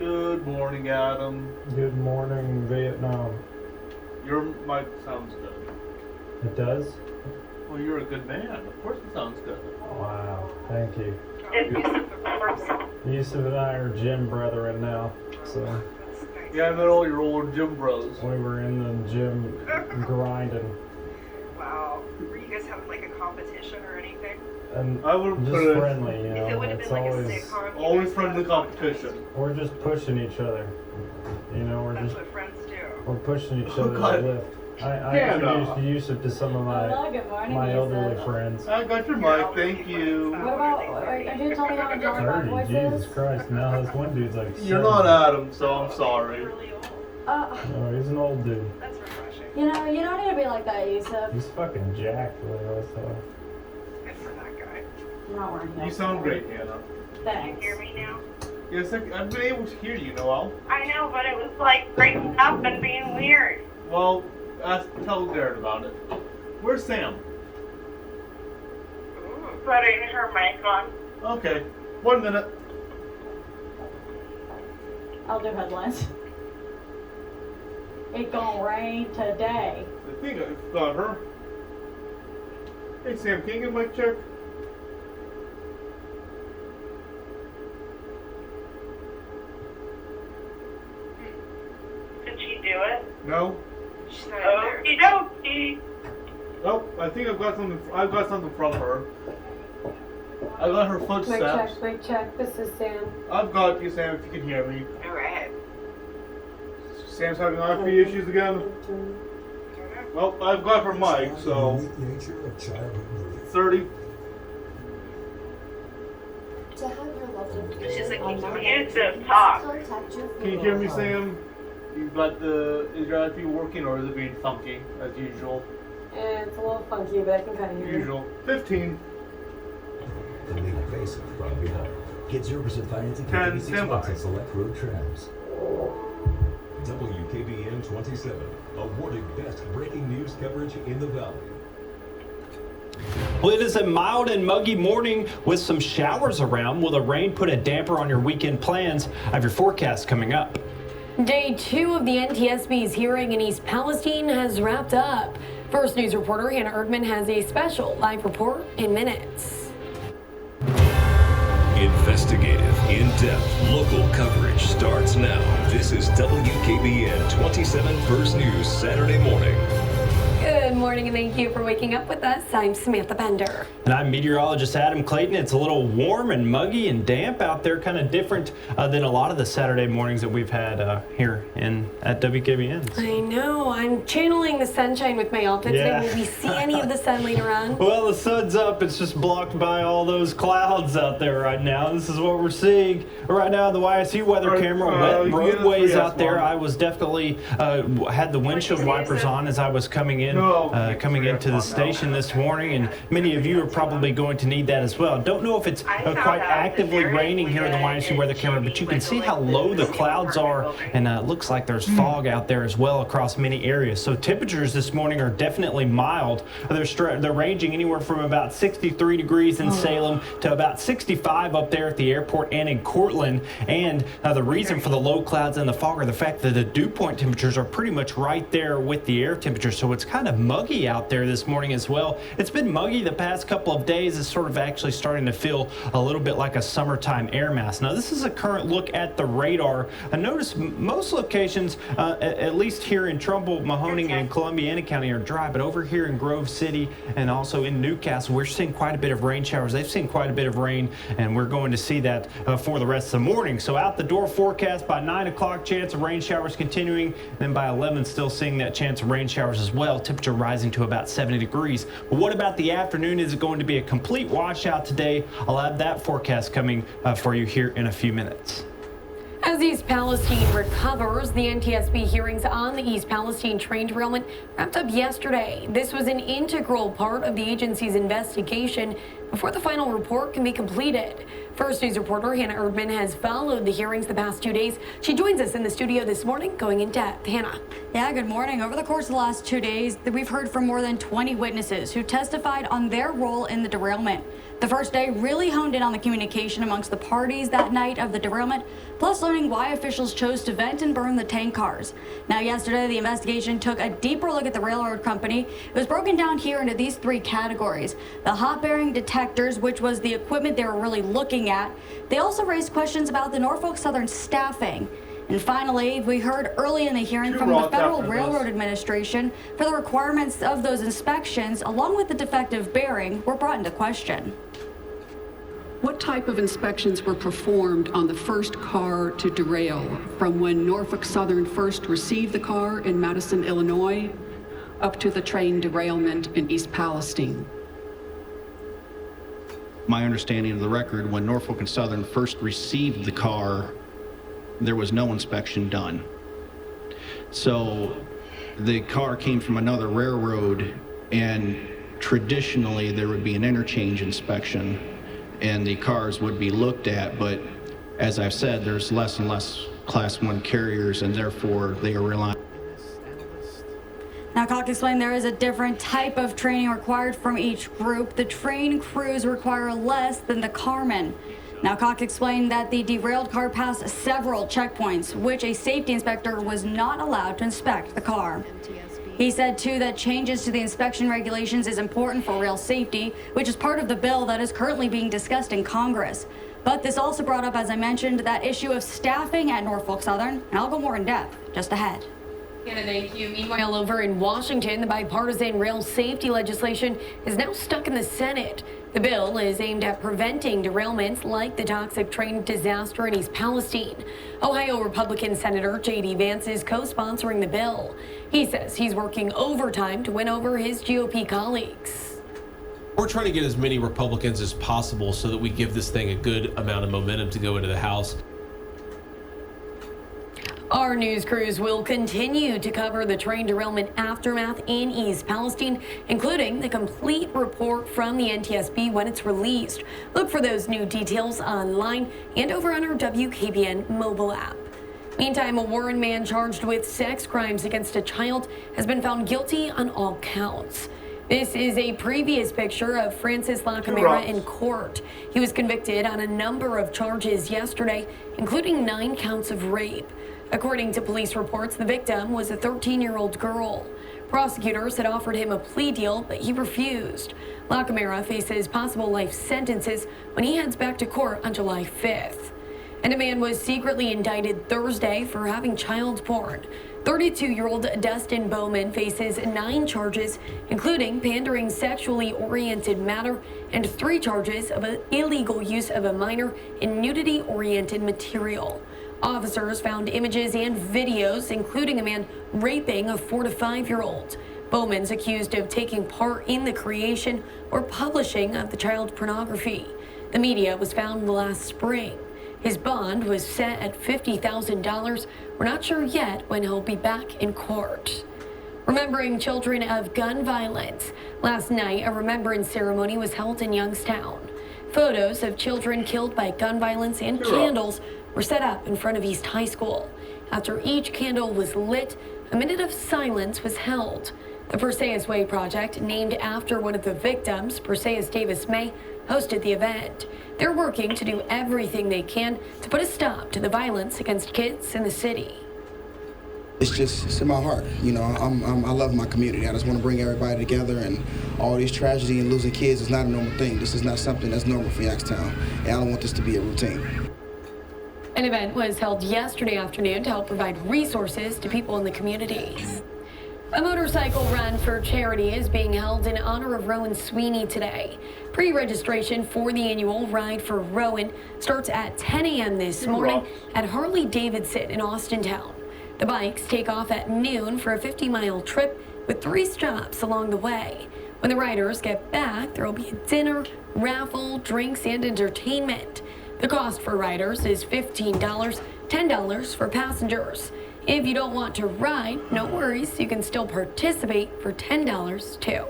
Good morning, Adam. Good morning, Vietnam. Your mic sounds good. It does? Well, you're a good man. Of course it sounds good. Wow, thank you. It's Yousof and I are gym brethren now, so Yeah, I met all your old gym bros. we were in the gym grinding. Wow. Were you guys having like a competition or anything? And I wouldn't just put it. friendly, you If know. it would have It's been like always, a sitcom, you Always guys friendly would have competition. we're just pushing each other. You know, That's what friends do. we're pushing each Oh, other God. to lift. I Yeah, introduced Yousof to some of my elderly friends. I got your mic, thank you. What about, are you going to tell me how to join my 30, voices? Jesus Christ. Now this one dude's like You're 70. not Adam, so I'm sorry. Really old. No, he's an old dude. That's refreshing. You know, you don't need to be like that, Yousof. He's fucking jacked, what I was told. Good for that guy. I'm not wearing heels. You sound great, Hannah. Can Thanks. you hear me now? Yes, I've been able to hear you, Noel. I know, but it was like breaking up and being weird. Well, tell Garrett about it. Where's Sam? Putting her mic on. Okay, 1 minute. I'll do headlines. It gonna rain today. I think I got her. Hey Sam, can you get a mic check? Did she do it? No? Okie dokie. Oh, I think I've got something from her. I got her footsteps. Mic check. This is Sam. I've got you, Sam, if you can hear me. Alright. Sam's having IP issues again. Well, I've got her mic, so Nature of childhood grief. 30. To have your loved one She's like, online, use the talk. contact your Can you funeral hear me, home. Sam? Is your IP working or is it being funky as usual? It's a little funky, but I can kind of hear Usual. 15. The lead basic from behind. Get 0% financing for 10, 36 stand months by. at select road trams. WKBN 27, awarded best breaking news coverage in the Valley. Well, it is a mild and muggy morning with some showers around. Will the rain put a damper on your weekend plans? I have your forecast coming up. Day 2 of the NTSB's hearing in East Palestine has wrapped up. First News reporter Hannah Erdman has a special live report in minutes. Investigative, in-depth, local coverage starts now. This is WKBN 27 First News Saturday morning. Good morning and thank you for waking up with us. I'm Samantha Bender. And I'm meteorologist Adam Clayton. It's a little warm and muggy and damp out there, kind of different than a lot of the Saturday mornings that we've had here at WKBN. I know. I'm channeling the sunshine with my outfit today. Will we see any of the sun later on? Well, the sun's up. It's just blocked by all those clouds out there right now. This is what we're seeing right now. The YSU weather camera, wet roadways out there. I was definitely had the windshield wipers on as I was coming in. Coming into the station this morning, and many of you are probably going to need that as well. Don't know if it's quite actively raining here in the YSU weather camera, but you can see how low the clouds are, and it looks like there's fog out there as well across many areas. So temperatures this morning are definitely mild. They're ranging anywhere from about 63 degrees in Salem to about 65 up there at the airport and in Cortland. And the reason for the low clouds and the fog are the fact that the dew point temperatures are pretty much right there with the air temperature, so it's kind of muggy out there this morning as well. It's been muggy the past couple of days. It's sort of actually starting to feel a little bit like a summertime air mass. Now, this is a current look at the radar. I notice most locations, at least here in Trumbull, Mahoning, and Columbiana County are dry, but over here in Grove City and also in Newcastle, we're seeing quite a bit of rain showers. They've seen quite a bit of rain, and we're going to see that for the rest of the morning. So out the door forecast by 9 o'clock, chance of rain showers continuing. Then by 11, still seeing that chance of rain showers as well. Temperature rising to about 70 degrees. But what about the afternoon? Is it going to be a complete washout today? I'll have that forecast coming for you here in a few minutes. As East Palestine recovers, the NTSB hearings on the East Palestine train derailment wrapped up yesterday. This was an integral part of the agency's investigation before the final report can be completed. First News reporter Hannah Erdman has followed the hearings the past 2 days. She joins us in the studio this morning, going in depth. Hannah. Yeah, good morning. Over the course of the last 2 days, we've heard from more than 20 witnesses who testified on their role in the derailment. The first day really honed in on the communication amongst the parties that night of the derailment, plus learning why officials chose to vent and burn the tank cars. Now, yesterday, the investigation took a deeper look at the railroad company. It was broken down here into these three categories. The hot bearing detectors, which was the equipment they were really looking at. They also raised questions about the Norfolk Southern staffing. And finally, we heard early in the hearing from the Federal Railroad Administration for the requirements of those inspections, along with the defective bearing, were brought into question. What type of inspections were performed on the first car to derail from when Norfolk Southern first received the car in Madison, Illinois, up to the train derailment in East Palestine? My understanding of the record, when Norfolk and Southern first received the car, there was no inspection done. So the car came from another railroad, and traditionally there would be an interchange inspection and the cars would be looked at, but as I've said, there's less and less Class 1 carriers, and therefore they are relying. Now, Cox explained there is a different type of training required from each group. The train crews require less than the carmen. Now, Cox explained that the derailed car passed several checkpoints, which a safety inspector was not allowed to inspect the car. He said, too, that changes to the inspection regulations is important for rail safety, which is part of the bill that is currently being discussed in Congress. But this also brought up, as I mentioned, that issue of staffing at Norfolk Southern, and I'll go more in depth just ahead. Anna, thank you. Meanwhile, over in Washington, the bipartisan rail safety legislation is now stuck in the Senate. The bill is aimed at preventing derailments like the toxic train disaster in East Palestine. Ohio Republican Senator J.D. Vance is co-sponsoring the bill. He says he's working overtime to win over his GOP colleagues. We're trying to get as many Republicans as possible so that we give this thing a good amount of momentum to go into the House. Our news crews will continue to cover the train derailment aftermath in East Palestine, including the complete report from the NTSB when it's released. Look for those new details online and over on our WKBN mobile app. Meantime, a Warren man charged with sex crimes against a child has been found guilty on all counts. This is a previous picture of Francis LaCamera in court. He was convicted on a number of charges yesterday, including 9 counts of rape. According to police reports, the victim was a 13-year-old girl. Prosecutors had offered him a plea deal, but he refused. LaCamera faces possible life sentences when he heads back to court on July 5th. And a man was secretly indicted Thursday for having child porn. 32-year-old Dustin Bowman faces 9 charges, including pandering sexually oriented matter and 3 charges of illegal use of a minor in nudity-oriented material. Officers found images and videos, including a man raping a 4- to 5-year-old. Bowman's accused of taking part in the creation or publishing of the child pornography. The media was found last spring. His bond was set at $50,000. We're not sure yet when he'll be back in court. Remembering children of gun violence. Last night, a remembrance ceremony was held in Youngstown. Photos of children killed by gun violence and candles were set up in front of East High School. After each candle was lit, a minute of silence was held. The Perseus Way Project, named after one of the victims, Perseus Davis May, hosted the event. They're working to do everything they can to put a stop to the violence against kids in the city. It's in my heart. You know, I love my community. I just want to bring everybody together, and all these tragedy and losing kids is not a normal thing. This is not something that's normal for Youngstown, and I don't want this to be a routine. An event was held yesterday afternoon to help provide resources to people in the community. A motorcycle run for charity is being held in honor of Rowan Sweeney today. Pre-registration for the annual Ride for Rowan starts at 10 a.m. this morning at Harley-Davidson in Austintown. The bikes take off at noon for a 50-mile trip with 3 stops along the way. When the riders get back, there will be a dinner, raffle, drinks, and entertainment. The cost for riders is $15, $10 for passengers. If you don't want to ride, no worries, you can still participate for $10 too.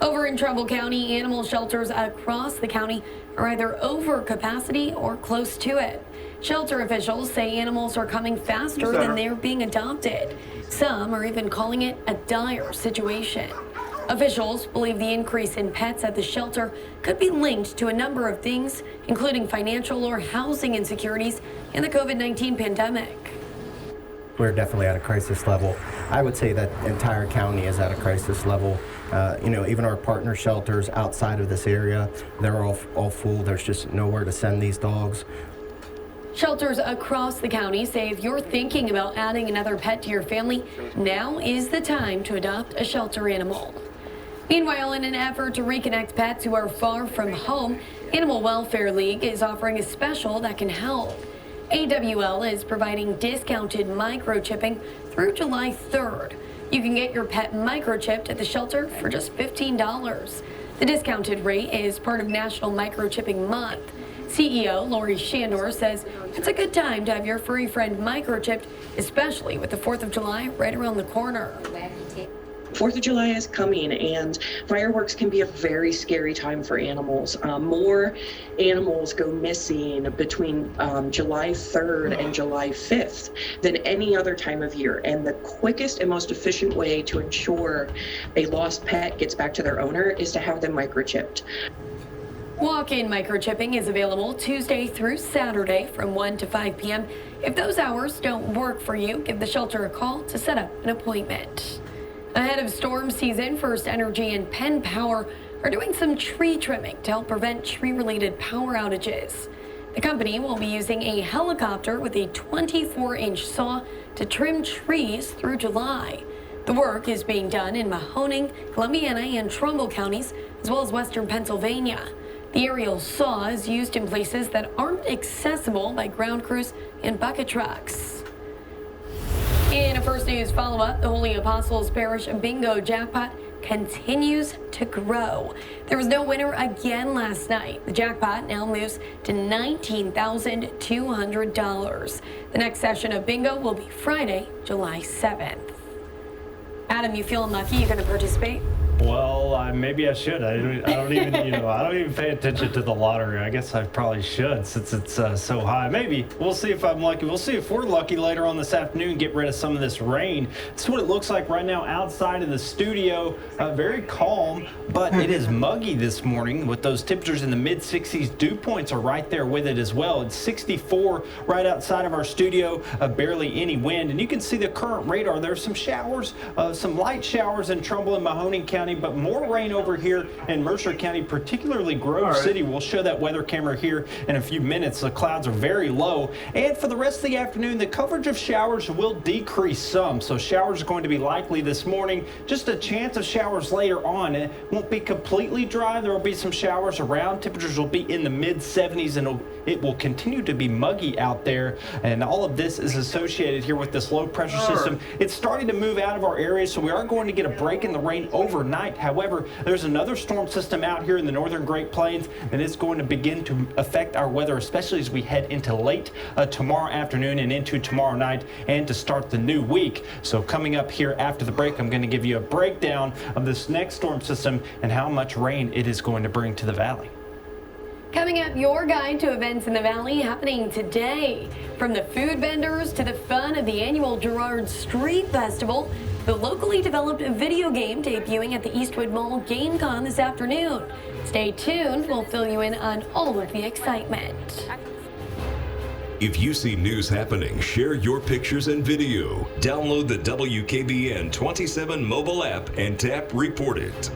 Over in Trumbull County, animal shelters across the county are either over capacity or close to it. Shelter officials say animals are coming faster than they're being adopted. Some are even calling it a dire situation. Officials believe the increase in pets at the shelter could be linked to a number of things, including financial or housing insecurities and the COVID-19 pandemic. We're definitely at a crisis level. I would say that the entire county is at a crisis level. Even our partner shelters outside of this area, they're all full. There's just nowhere to send these dogs. Shelters across the county say if you're thinking about adding another pet to your family, now is the time to adopt a shelter animal. Meanwhile, in an effort to reconnect pets who are far from home, Animal Welfare League is offering a special that can help. AWL is providing discounted microchipping through July 3rd. You can get your pet microchipped at the shelter for just $15. The discounted rate is part of National Microchipping Month. CEO Lori Shandor says it's a good time to have your furry friend microchipped, especially with the 4th of July right around the corner. 4th of July is coming, and fireworks can be a very scary time for animals. More animals go missing between July 3rd and July 5th than any other time of year. And the quickest and most efficient way to ensure a lost pet gets back to their owner is to have them microchipped. Walk-in microchipping is available Tuesday through Saturday from 1 to 5 p.m. If those hours don't work for you, give the shelter a call to set up an appointment. Ahead of storm season, First Energy and Penn Power are doing some tree trimming to help prevent tree-related power outages. The company will be using a helicopter with a 24-inch saw to trim trees through July. The work is being done in Mahoning, Columbiana, and Trumbull counties, as well as western Pennsylvania. The aerial saw is used in places that aren't accessible by ground crews and bucket trucks. In a First News follow-up, the Holy Apostles Parish bingo jackpot continues to grow. There was no winner again last night. The jackpot now moves to $19,200. The next session of bingo will be Friday, July 7th. Adam, you feeling lucky you're going to participate? Well, maybe I should. I don't even, I don't even pay attention to the lottery. I guess I probably should since it's so high. Maybe. We'll see if I'm lucky. We'll see if we're lucky later on this afternoon, get rid of some of this rain. This is what it looks like right now outside of the studio. Very calm, but it is muggy this morning with those temperatures in the mid-60s. Dew points are right there with it as well. It's 64 right outside of our studio, barely any wind. And you can see the current radar. There's some showers, some light showers in Trumbull and Mahoning County, but more rain over here in Mercer County, particularly Grove City. We'll show that weather camera here in a few minutes. The clouds are very low. And for the rest of the afternoon, the coverage of showers will decrease some. So showers are going to be likely this morning. Just a chance of showers later on. It won't be completely dry. There will be some showers around. Temperatures will be in the mid-70s, and it will continue to be muggy out there. And all of this is associated here with this low pressure system. It's starting to move out of our area, so we are going to get a break in the rain overnight. However, there's another storm system out here in the northern Great Plains that is going to begin to affect our weather, especially as we head into late tomorrow afternoon and into tomorrow night and to start the new week. So coming up here after the break, I'm going to give you a breakdown of this next storm system and how much rain it is going to bring to the valley. Coming up, your guide to events in the valley happening today. From the food vendors to the fun of the annual Girard Street Festival, the locally developed video game debuting at the Eastwood Mall GameCon this afternoon. Stay tuned. We'll fill you in on all of the excitement. If you see news happening, share your pictures and video. Download the WKBN 27 mobile app and tap Report It.